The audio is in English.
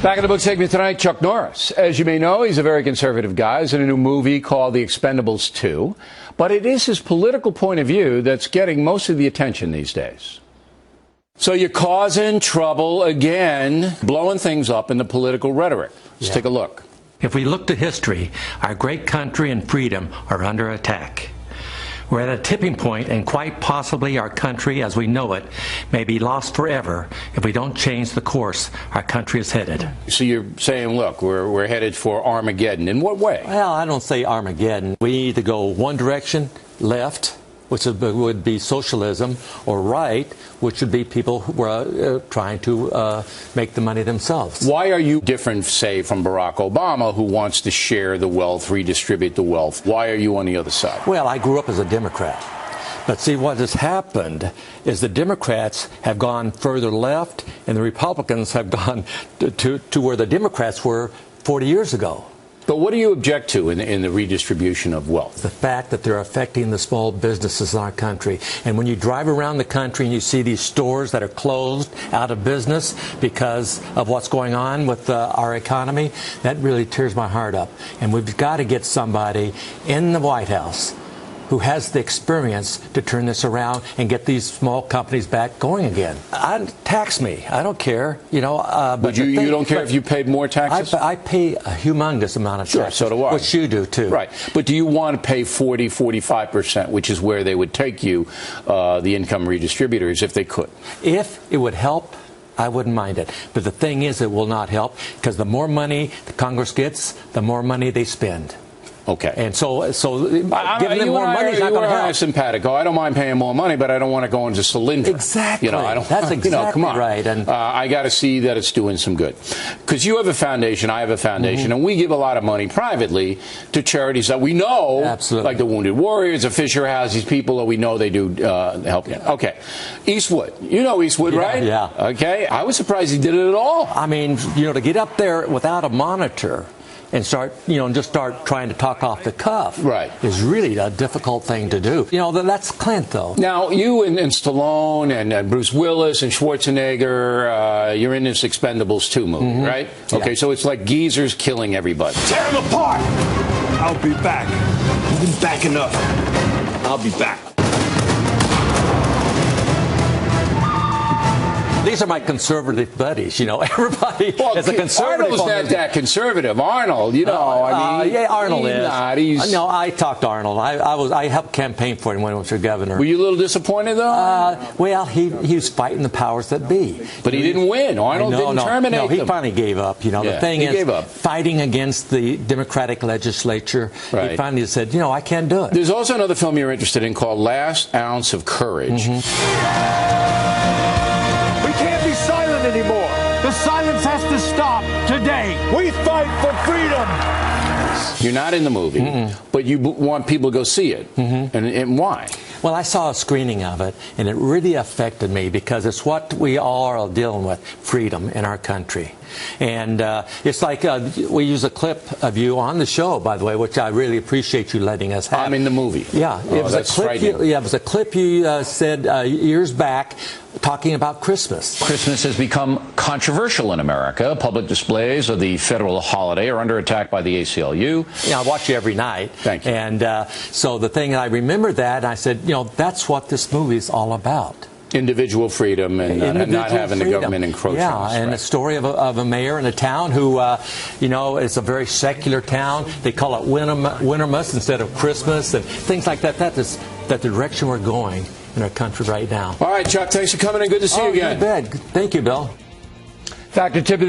Back in the book segment tonight, Chuck Norris. As you may know, he's a very conservative guy. He's in a new movie called The Expendables 2. But it is his political point of view that's getting most of the attention these days. So you're causing trouble again, blowing things up in the political rhetoric. Let's take a look. If we look to history, our great country and freedom are under attack. We're at a tipping point, and quite possibly our country as we know it may be lost forever if we don't change the course our country is headed. So you're saying, look, we're headed for Armageddon. In what way? Well, I don't say Armageddon. We need to go one direction, left, which would be socialism, or right, which would be people who are trying to make the money themselves. Why are you different, say, from Barack Obama, who wants to share the wealth, redistribute the wealth? Why are you on the other side? Well, I grew up as a Democrat. But see, what has happened is the Democrats have gone further left, and the Republicans have gone to where the Democrats were 40 years ago. But what do you object to in the redistribution of wealth? The fact that they're affecting the small businesses in our country. And when you drive around the country and you see these stores that are closed, out of business because of what's going on with our economy, that really tears my heart up. And we've got to get somebody in the White House who has the experience to turn this around and get these small companies back going again. Tax me. I don't care. You know. But you don't care if you paid more taxes? I pay a humongous amount of taxes. Sure, so do I. Which you do, too. Right. But do you want to pay 40, 45%, which is where they would take you, the income redistributors, if they could? If it would help, I wouldn't mind it. But the thing is, it will not help, because the more money the Congress gets, the more money they spend. Okay. And so giving them more money is not going to help. Simpatico. I don't mind paying more money, but I don't want to go into Solyndra. Exactly. You know, I don't. That's exactly come on. right. And I got to see that it's doing some good. Because you have a foundation, I have a foundation, and we give a lot of money privately to charities that we know, like the Wounded Warriors, the Fisher House, these people that we know they do help. Okay. Eastwood. You know Eastwood, right? Yeah. Okay. I was surprised he did it at all. I mean, you know, to get up there without a monitor and start trying to talk off the cuff, is really a difficult thing to do. You know, that's Clint, though. Now, you and Stallone and Bruce Willis and Schwarzenegger, you're in this Expendables 2 movie, right? Okay, so it's like geezers killing everybody. Tear them apart! I'll be back. You've been back enough. I'll be back. These are my conservative buddies, you know. Everybody is a conservative. Arnold's not that conservative. Arnold, you know, I mean, yeah, Arnold he's is. Not, no, I talked to Arnold. I helped campaign for him when he was governor. Were you a little disappointed, though? Well, he was fighting the powers that be. But he didn't win. Arnold didn't terminate them. He finally gave up. You know, the thing is, fighting against the Democratic legislature, he finally said, you know, I can't do it. There's also another film you're interested in called Last Ounce of Courage. Anymore. The silence has to stop today. We fight for freedom. You're not in the movie, but you want people to go see it. And why? Well, I saw a screening of it, and it really affected me because it's what we all are dealing with, freedom in our country. And it's like we use a clip of you on the show, by the way, which I really appreciate you letting us have. I'm in the movie. Yeah, it was a clip. It was a clip you said years back, talking about Christmas. Christmas has become controversial in America. Public displays of the federal holiday are under attack by the ACLU. Yeah, I watch you every night. Thank you. And so the thing, I remember that, and I said, you know, that's what this movie is all about. Individual freedom and not having the government encroach on us. Yeah, and a story of a mayor in a town who, you know, it's a very secular town. They call it Wintermas instead of Christmas and things like that. That's the direction we're going in our country right now. All right, Chuck, thanks for coming in. Good to see you again. Good. Thank you, Bill. Factor tip.